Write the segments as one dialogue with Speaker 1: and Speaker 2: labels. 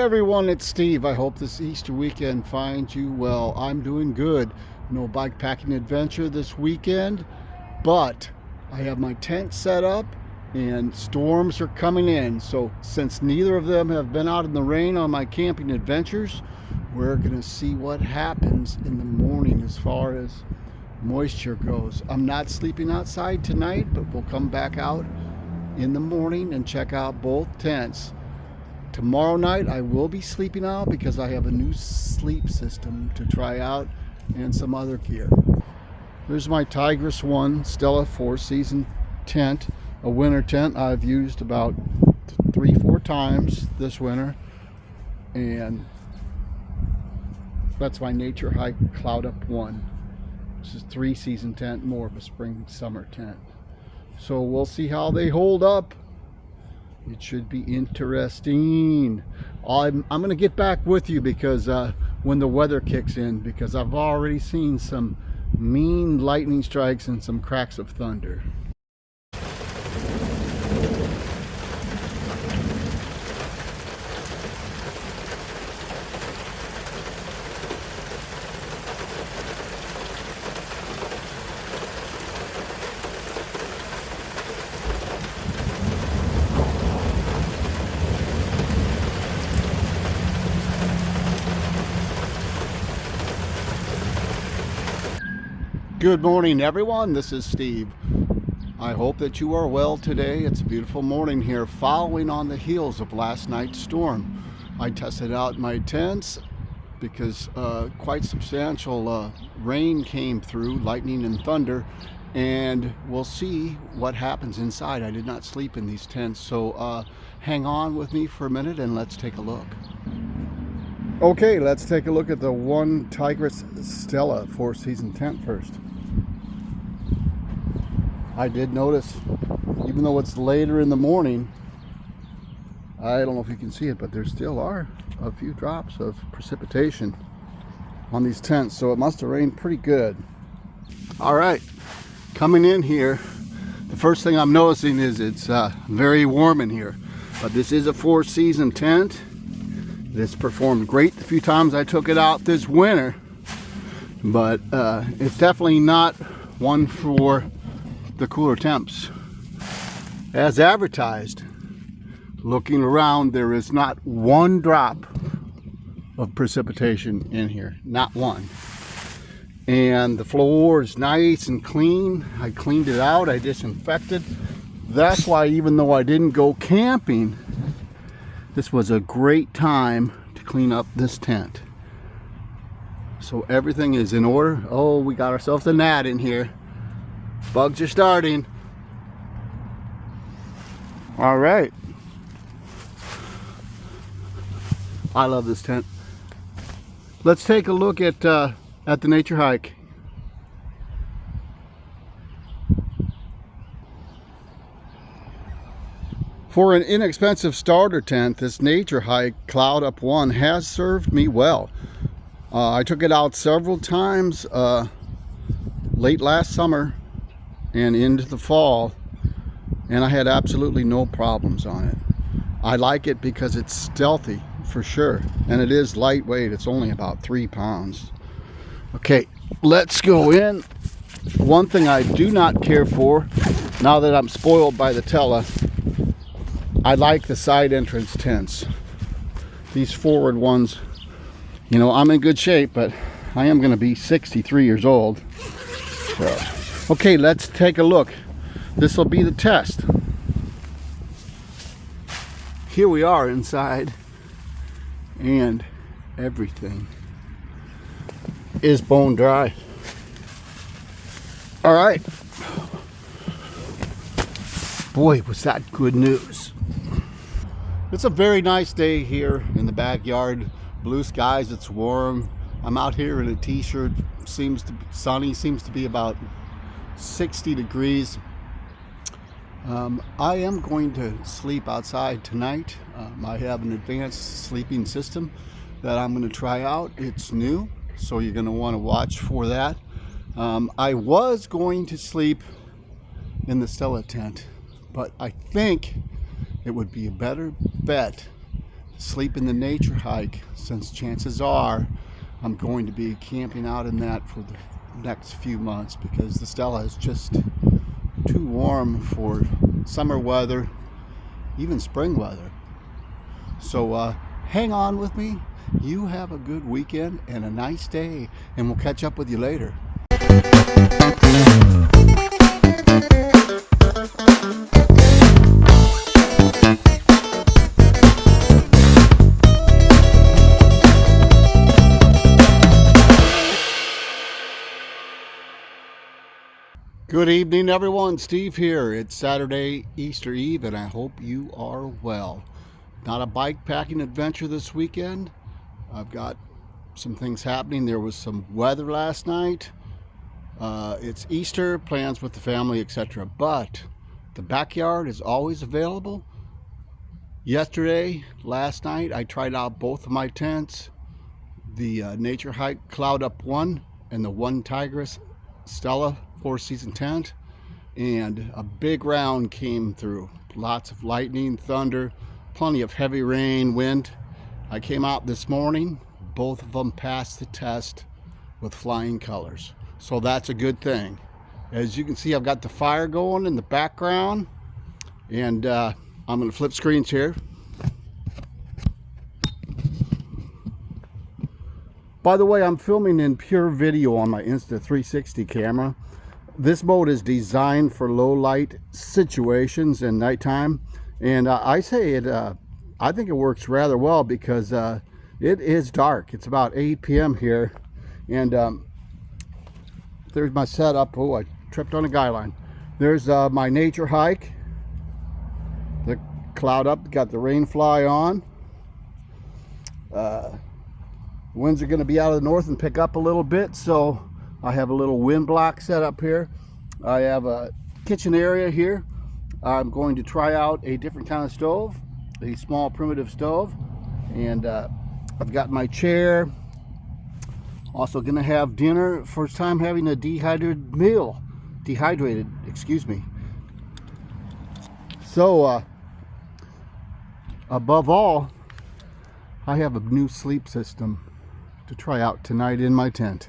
Speaker 1: everyone, it's Steve. I hope this Easter weekend finds you well. I'm doing good. No bikepacking adventure this weekend, but I have my tent set up and storms are coming in. So since neither of them have been out in the rain on my camping adventures, we're gonna see what happens in the morning as far as moisture goes. I'm not sleeping outside tonight, but we'll come back out in the morning and check out both tents. Tomorrow night I will be sleeping out because I have a new sleep system to try out and some other gear. Here's my Tigris 1 Stella 4-season tent, a winter tent I've used about 3-4 times this winter, and that's my Nature Hike Cloud Up 1. This is a 3-season tent, more of a spring summer tent. So we'll see how they hold up. It should be interesting. I'm going to get back with you because when the weather kicks in, because I've already seen some mean lightning strikes and some cracks of thunder. Good morning, everyone. This is Steve. I hope that you are well today. It's a beautiful morning here following on the heels of last night's storm. I tested out my tents because quite substantial rain came through, lightning and thunder, and we'll see what happens inside. I did not sleep in these tents, so hang on with me for a minute and let's take a look. Okay, let's take a look at the one Tigris Stella 4-season tent first. I did notice, even though it's later in the morning, I don't know if you can see it, but there still are a few drops of precipitation on these tents, so it must have rained pretty good. All right, coming in here, the first thing I'm noticing is it's very warm in here, but this is a 4-season tent. This performed great the few times I took it out this winter, but it's definitely not one for the cooler temps. As advertised, looking around, there is not one drop of precipitation in here, not one. And the floor is nice and clean. I cleaned it out, I disinfected. That's why, even though I didn't go camping, this was a great time to clean up this tent. So everything is in order. Oh, we got ourselves a gnat in here. Bugs are starting. All right. I love this tent. Let's take a look at the Nature Hike. For an inexpensive starter tent, this Nature Hike Cloud Up 1 has served me well. I took it out several times late last summer and into the fall, and I had absolutely no problems on it. I like it because it's stealthy for sure, and it is lightweight. It's only about 3 pounds. Okay, let's go in. One thing I do not care for, now that I'm spoiled by the Tella, I like the side entrance tents. These forward ones, you know, I'm in good shape, but I am going to be 63 years old. So, okay, let's take a look. This will be the test. Here we are inside, and everything is bone dry. All right. Boy, was that good news. It's a very nice day here in the backyard. Blue skies, it's warm. I'm out here in a t-shirt. Seems to be sunny, seems to be about 60 degrees. I am going to sleep outside tonight. I have an advanced sleeping system that I'm going to try out. It's new, so you're going to want to watch for that. I was going to sleep in the Stella tent, but I think it would be a better bet to sleep in the nature hike, since chances are I'm going to be camping out in that for the next few months because the Stella is just too warm for summer weather, even spring weather. So hang on with me. You have a good weekend and a nice day, and we'll catch up with you later. Good evening, everyone. Steve here. It's Saturday, Easter Eve, and I hope you are well. Not a bike packing adventure this weekend. I've got some things happening. There was some weather last night. It's Easter, plans with the family, etc. But the backyard is always available. Last night, I tried out both of my tents. The Nature Hike Cloud Up 1 and the One Tigress Stella 4-season tent, and a big round came through. Lots of lightning, thunder, plenty of heavy rain, wind. I came out this morning, both of them passed the test with flying colors, so that's a good thing. As you can see, I've got the fire going in the background, and I'm going to flip screens here. By the way, I'm filming in pure video on my Insta360 camera. This mode is designed for low light situations and nighttime, and I think it works rather well because it is dark. It's about 8 p.m. here, and there's my setup. Oh, I tripped on a guy line. There's my nature hike. The Cloud Up, got the rain fly on. Winds are going to be out of the north and pick up a little bit, so I have a little wind block set up here. I have a kitchen area here. I'm going to try out a different kind of stove, a small primitive stove, and I've got my chair. Also going to have dinner. First time having a dehydrated meal. Excuse me. So above all, I have a new sleep system to try out tonight in my tent.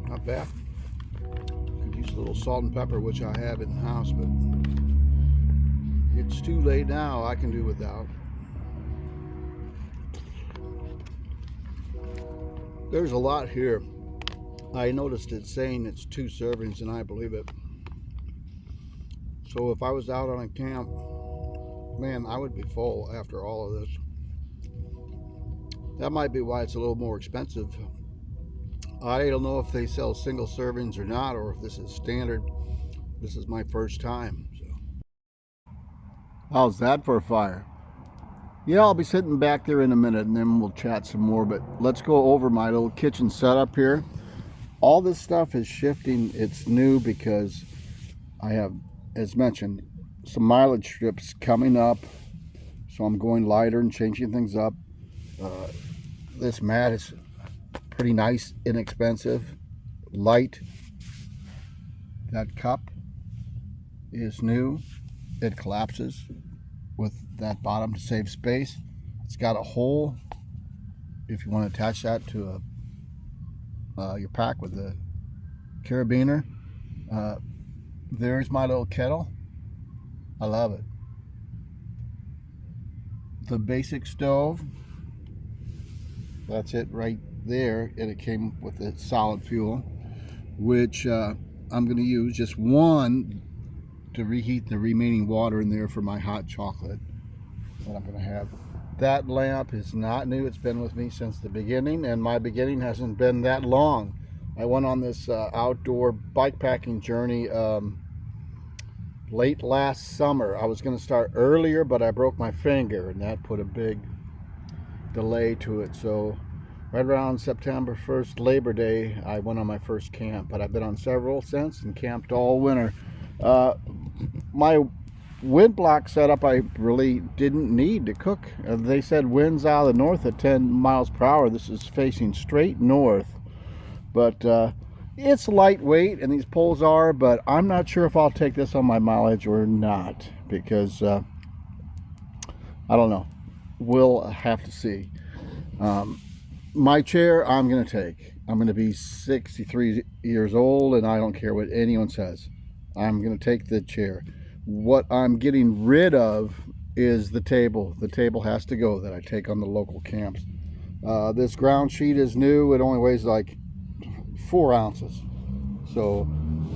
Speaker 1: Not bad. Could use a little salt and pepper, which I have in the house, but it's too late now. I can do without. There's a lot here. I noticed it saying it's 2 servings, and I believe it. So if I was out on a camp, man, I would be full after all of this. That might be why it's a little more expensive. I don't know if they sell single servings or not, or if this is standard. This is my first time. So. How's that for a fire? Yeah, I'll be sitting back there in a minute and then we'll chat some more, but let's go over my little kitchen setup here. All this stuff is shifting. It's new because I have, as mentioned, some mileage strips coming up, so I'm going lighter and changing things up. This mat is pretty nice, inexpensive, light. That cup is new. It collapses with that bottom to save space. It's got a hole if you want to attach that to your pack with the carabiner. There's my little kettle. I love it. The basic stove, that's it right there, and it came with the solid fuel, which I'm going to use just one to reheat the remaining water in there for my hot chocolate that I'm going to have. That lamp is not new. It's been with me since the beginning, and my beginning hasn't been that long. I went on this outdoor bikepacking journey late last summer. I was going to start earlier, but I broke my finger, and that put a big delay to it. So right around September 1st, Labor Day, I went on my first camp, but I've been on several since and camped all winter. My wind block setup, I really didn't need to cook. They said winds out of the north at 10 miles per hour. This is facing straight north, but it's lightweight, and these poles are, but I'm not sure if I'll take this on my mileage or not, because I don't know. We'll have to see. My chair I'm going to take. I'm going to be 63 years old, and I don't care what anyone says. I'm going to take the chair. What I'm getting rid of is the table. The table has to go that I take on the local camps. This ground sheet is new. It only weighs like 4 ounces. So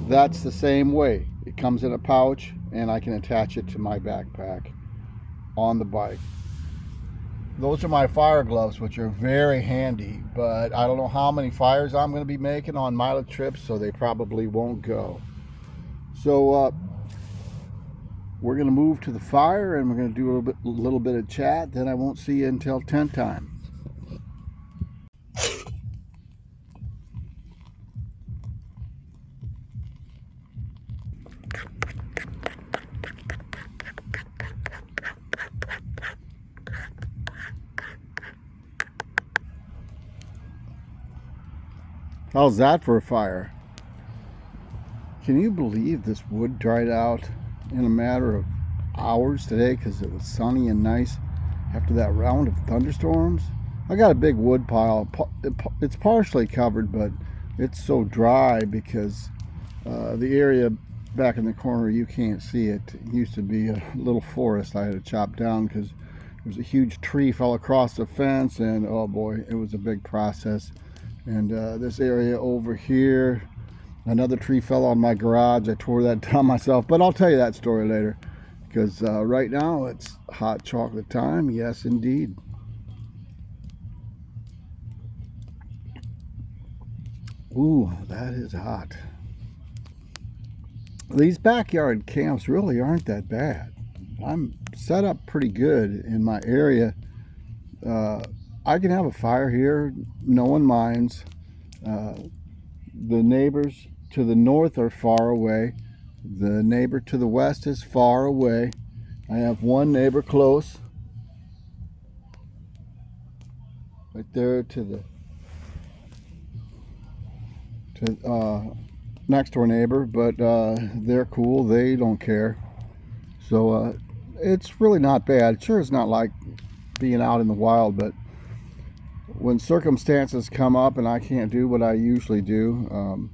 Speaker 1: that's the same way. It comes in a pouch, and I can attach it to my backpack on the bike. Those are my fire gloves, which are very handy, but I don't know how many fires I'm going to be making on mileage trips, so they probably won't go. So we're going to move to the fire, and we're going to do a little bit of chat. Then I won't see you until tent time. How's that for a fire? Can you believe this wood dried out in a matter of hours today because it was sunny and nice after that round of thunderstorms? I got a big wood pile. It's partially covered, but it's so dry because the area back in the corner, you can't see it. It used to be a little forest I had to chop down because there was a huge tree fell across the fence, and oh boy, it was a big process. And this area over here, another tree fell on my garage. I tore that down myself, but I'll tell you that story later, because right now it's hot chocolate time. Yes, indeed. Ooh, that is hot. These backyard camps really aren't that bad. I'm set up pretty good in my area. I can have a fire here, no one minds. The neighbors to the north are far away. The neighbor to the west is far away. I have one neighbor close, right there to the next door neighbor, but they're cool. They don't care. So it's really not bad. Sure, it's not like being out in the wild, but when circumstances come up and I can't do what I usually do,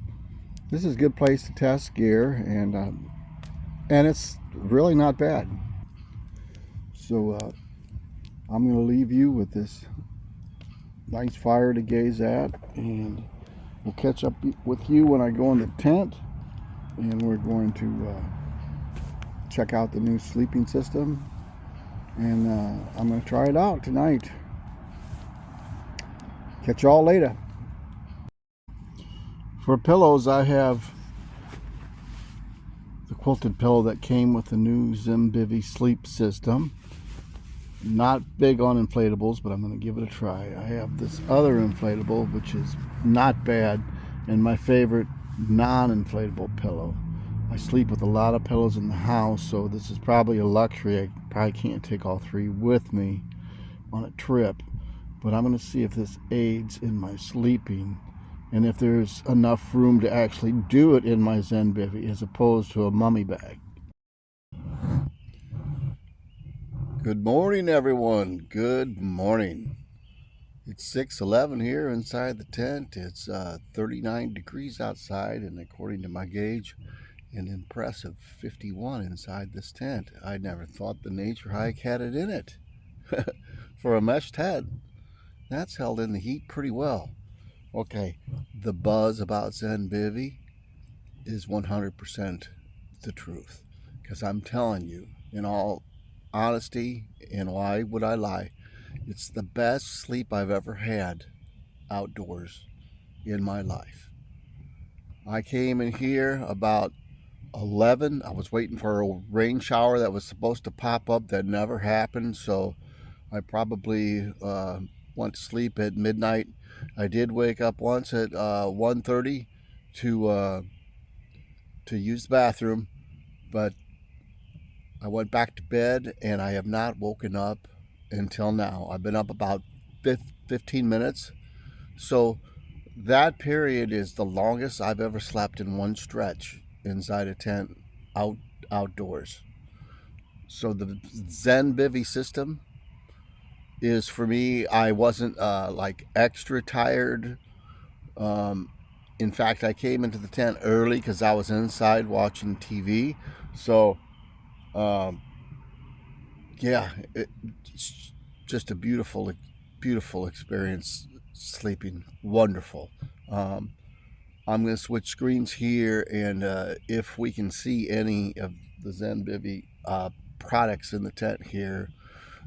Speaker 1: this is a good place to test gear, and it's really not bad. So I'm going to leave you with this nice fire to gaze at, and we'll catch up with you when I go in the tent, and we're going to check out the new sleeping system, and I'm going to try it out tonight. Catch y'all later. For pillows, I have the quilted pillow that came with the new Zimbivvy sleep system. Not big on inflatables, but I'm going to give it a try. I have this other inflatable, which is not bad, and my favorite non-inflatable pillow. I sleep with a lot of pillows in the house, so this is probably a luxury. I probably can't take all three with me on a trip, but I'm going to see if this aids in my sleeping and if there's enough room to actually do it in my Zen bivy as opposed to a mummy bag. Good morning, everyone. Good morning. It's 6:11 here inside the tent. It's 39 degrees outside, and according to my gauge, an impressive 51 inside this tent. I never thought the nature hike had it in it. For a mesh tent, that's held in the heat pretty well. Okay, the buzz about Zen Bivy is 100% the truth, because I'm telling you, in all honesty, and why would I lie, it's the best sleep I've ever had outdoors in my life. I came in here about 11. I was waiting for a rain shower that was supposed to pop up that never happened, so I probably went to sleep at midnight. I did wake up once at 1:30 to use the bathroom, but I went back to bed and I have not woken up until now. I've been up about 15 minutes. So that period is the longest I've ever slept in one stretch inside a tent outdoors. So the Zen Bivy system is, for me, I wasn't like extra tired. In fact, I came into the tent early because I was inside watching TV. So yeah, it's just a beautiful experience sleeping. Wonderful. I'm going to switch screens here, and if we can see any of the Zen Bivy products in the tent here.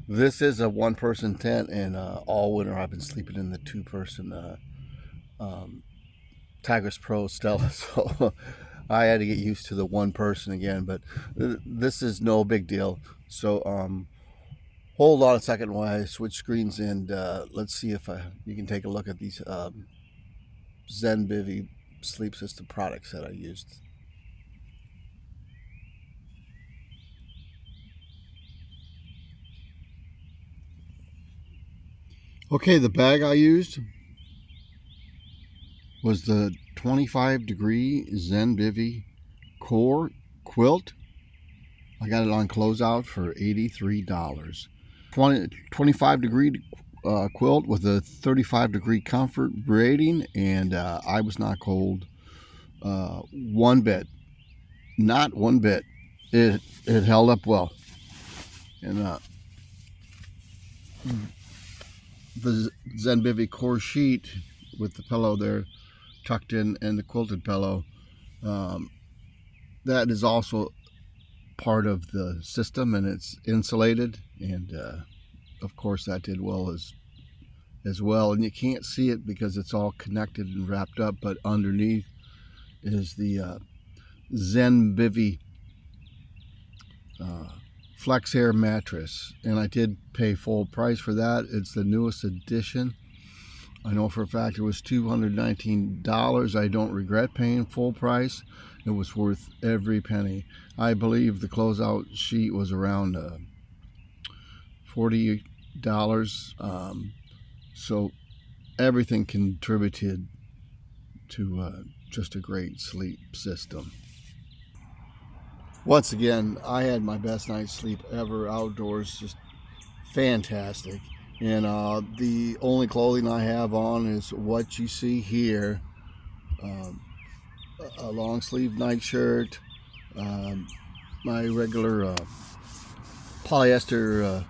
Speaker 1: This is a one-person tent, and all winter I've been sleeping in the two-person Tigris Pro Stella, so I had to get used to the one person again, but this is no big deal. So hold on a second while I switch screens, and let's see if you can take a look at these Zen Bivy sleep system products that I used. Okay, the bag I used was the 25 degree Zen Bivy Core Quilt. I got it on closeout for $83. 25 degree quilt with a 35 degree comfort rating, and I was not cold one bit. Not one bit. It held up well. And the Zen Bivy Core sheet with the pillow there tucked in, and the quilted pillow, that is also part of the system, and it's insulated, and of course that did well as well. And you can't see it because it's all connected and wrapped up, but underneath is the Zen Bivy Flex Air mattress, and I did pay full price for that. It's the newest edition. I know for a fact it was $219. I don't regret paying full price. It was worth every penny. I believe the closeout sheet was around $40. So everything contributed to just a great sleep system. Once again, I had my best night's sleep ever outdoors. Just fantastic. And the only clothing I have on is what you see here. A long sleeve nightshirt, my regular polyester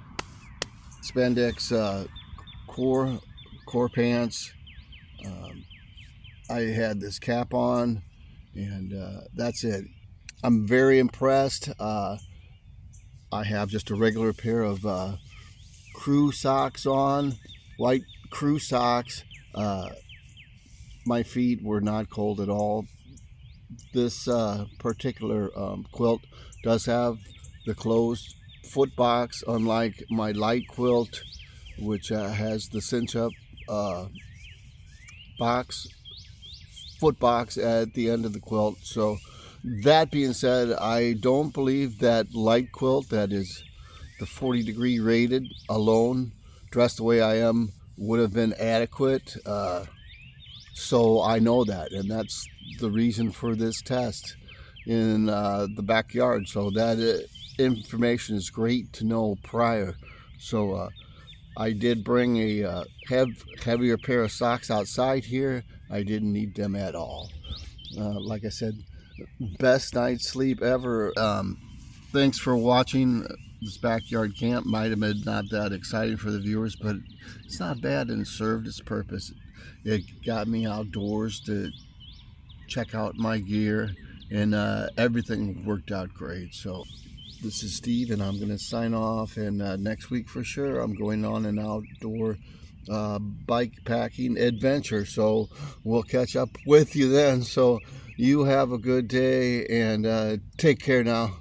Speaker 1: spandex core pants. I had this cap on, and that's it. I'm very impressed. I have just a regular pair of crew socks on, white crew socks. My feet were not cold at all. This particular quilt does have the closed foot box, unlike my light quilt, which has the cinch up box, foot box at the end of the quilt. So that being said, I don't believe that light quilt, that is the 40-degree rated alone, dressed the way I am, would have been adequate. So I know that, and that's the reason for this test in the backyard. So that information is great to know prior. So I did bring a heavier pair of socks outside here. I didn't need them at all. Like I said, best night's sleep ever. Thanks for watching. This backyard camp might have been not that exciting for the viewers, but it's not bad and it served its purpose. It got me outdoors to check out my gear, and everything worked out great. So this is Steve, and I'm going to sign off, and next week for sure I'm going on an outdoor bike packing adventure. So we'll catch up with you then. So you have a good day, and take care now.